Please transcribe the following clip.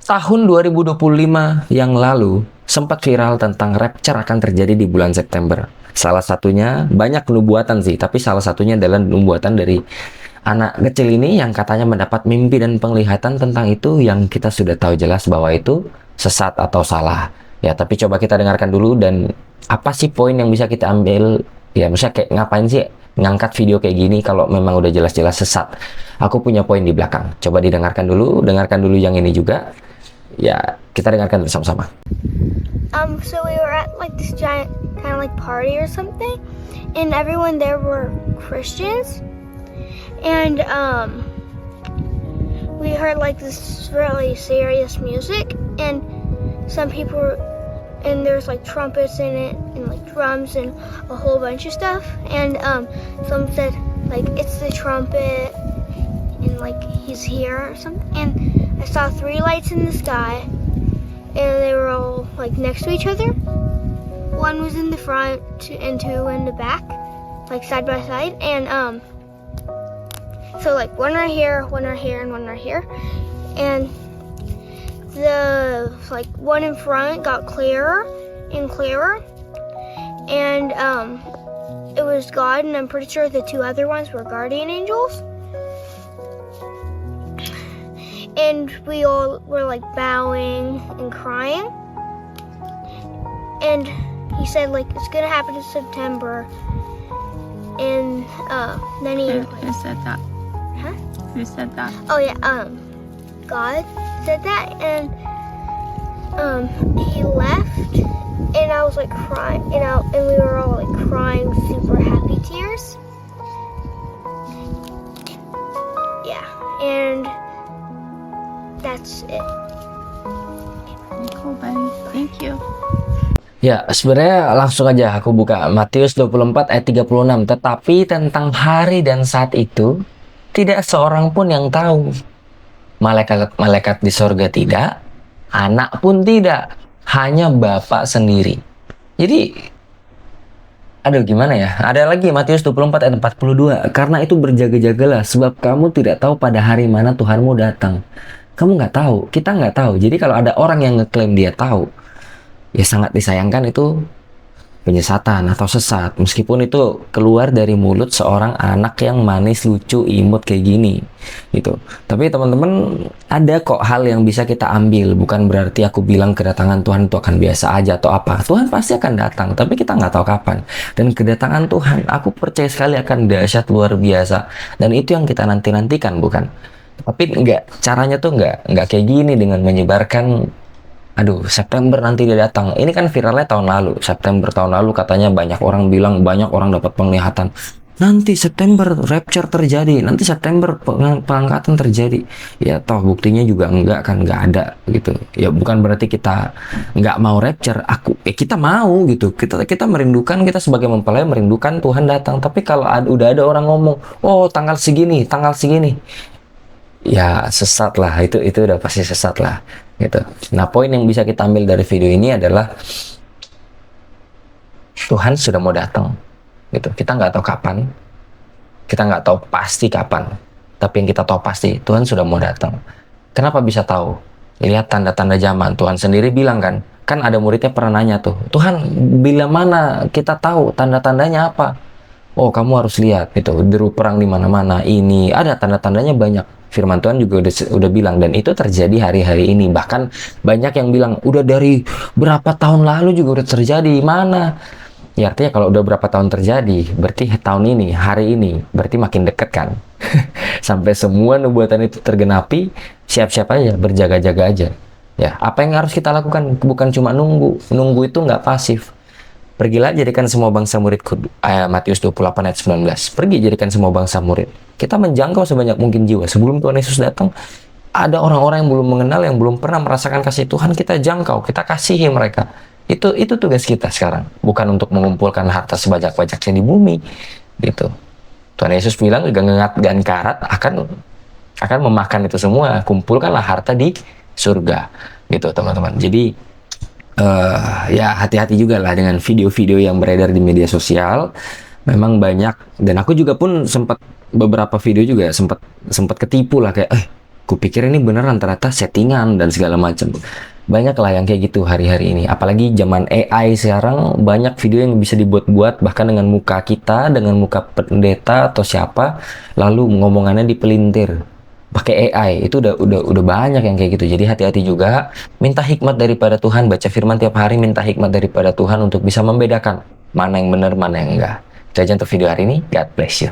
Tahun 2025 yang lalu sempat viral tentang rapture akan terjadi di bulan September. Salah satunya, banyak nubuatan sih, tapi salah satunya adalah nubuatan dari anak kecil ini yang katanya mendapat mimpi dan penglihatan tentang itu, yang kita sudah tahu jelas bahwa itu sesat atau salah. Ya, tapi coba kita dengarkan dulu, dan apa sih poin yang bisa kita ambil? Ya, misalnya kayak ngapain sih ngangkat video kayak gini kalau memang udah jelas-jelas sesat? Aku punya poin di belakang. Coba dengarkan dulu yang ini juga. Ya, kita dengarkan bersama-sama. So we were at like this giant kind of like party or something, and everyone there were Christians, and we heard like this really serious music, and some people were, and there's like trumpets in it, and like drums, and a whole bunch of stuff, and some said like it's the trumpet, and like he's here or something, and I saw 3 lights in the sky, and they were all like next to each other. One was in the front and 2 in the back, like side by side, and so like one right here, and one right here, and the like one in front got clearer and clearer, and it was God, and I'm pretty sure the 2 other ones were guardian angels. And we all were like bowing and crying. And he said like it's gonna happen in September. And then he Who said that? Huh? Who said that? Oh yeah, God said that, and he left, and I was like crying, and we were all like crying super happy tears. Yeah, and that's it. Cool, buddy. Thank you. Ya, sebenarnya langsung aja aku buka Matius 24 ayat 36. Tetapi tentang hari dan saat itu, tidak seorang pun yang tahu. Malaikat di sorga tidak, anak pun tidak, hanya Bapa sendiri. Jadi, aduh gimana ya? Ada lagi Matius 24 ayat 42. Karena itu berjaga-jagalah, sebab kamu tidak tahu pada hari mana Tuhanmu datang. Kamu nggak tahu, kita nggak tahu. Jadi kalau ada orang yang ngeklaim dia tahu, ya sangat disayangkan, itu penyesatan atau sesat. Meskipun itu keluar dari mulut seorang anak yang manis, lucu, imut kayak gini, gitu. Tapi teman-teman, ada kok hal yang bisa kita ambil. Bukan berarti aku bilang kedatangan Tuhan itu akan biasa aja atau apa. Tuhan pasti akan datang, tapi kita nggak tahu kapan. Dan kedatangan Tuhan, aku percaya sekali akan dahsyat luar biasa. Dan itu yang kita nanti-nantikan, bukan? Tapi caranya tuh nggak kayak gini dengan menyebarkan, aduh September nanti dia datang. Ini kan viralnya tahun lalu, September tahun lalu katanya banyak orang bilang, banyak orang dapat penglihatan. Nanti September rapture terjadi, nanti September pengangkatan terjadi. Ya toh buktinya juga nggak ada gitu. Ya bukan berarti kita nggak mau rapture. Kita mau gitu. Kita merindukan, kita sebagai mempelai merindukan Tuhan datang. Tapi kalau udah ada orang ngomong, oh tanggal segini, ya sesat lah, itu udah pasti sesat lah gitu. Nah, poin yang bisa kita ambil dari video ini adalah Tuhan sudah mau datang gitu. Kita nggak tahu kapan, kita nggak tahu pasti kapan, tapi yang kita tahu pasti Tuhan sudah mau datang. Kenapa bisa tahu? Lihat tanda-tanda zaman. Tuhan sendiri bilang kan ada muridnya pernah nanya tuh, Tuhan bila mana kita tahu tanda-tandanya apa? Oh, kamu harus lihat gitu, deru perang di mana-mana, ini ada tanda-tandanya banyak. Firman Tuhan juga udah bilang, dan itu terjadi hari-hari ini. Bahkan banyak yang bilang udah dari berapa tahun lalu juga udah terjadi. Mana? Ya artinya kalau udah berapa tahun terjadi, berarti tahun ini, hari ini, berarti makin deket kan. Sampai semua nubuatan itu tergenapi, siap-siap aja, berjaga-jaga aja. Ya, apa yang harus kita lakukan? Bukan cuma nunggu. Nunggu itu nggak pasif. Pergilah jadikan semua bangsa muridku. Matius 28 ayat 19. Pergi jadikan semua bangsa murid. Kita menjangkau sebanyak mungkin jiwa. Sebelum Tuhan Yesus datang, ada orang-orang yang belum mengenal, yang belum pernah merasakan kasih Tuhan, kita jangkau, kita kasihi mereka. Itu tugas kita sekarang. Bukan untuk mengumpulkan harta sebajak-bajaknya di bumi. Gitu. Tuhan Yesus bilang, gengat dan karat akan memakan itu semua. Kumpulkanlah harta di surga. Gitu teman-teman. Jadi, ya hati-hati juga lah dengan video-video yang beredar di media sosial. Memang banyak, dan aku juga pun beberapa video juga sempat ketipu lah, kayak Kupikir ini beneran, ternyata settingan dan segala macam. Banyak lah yang kayak gitu hari-hari ini. Apalagi zaman AI sekarang, banyak video yang bisa dibuat-buat bahkan dengan muka kita, dengan muka pendeta atau siapa, lalu ngomongannya dipelintir pakai AI. Itu udah banyak yang kayak gitu. Jadi hati-hati juga, minta hikmat daripada Tuhan, baca firman tiap hari, minta hikmat daripada Tuhan untuk bisa membedakan mana yang benar, mana yang enggak. Itu aja untuk video hari ini. God bless you.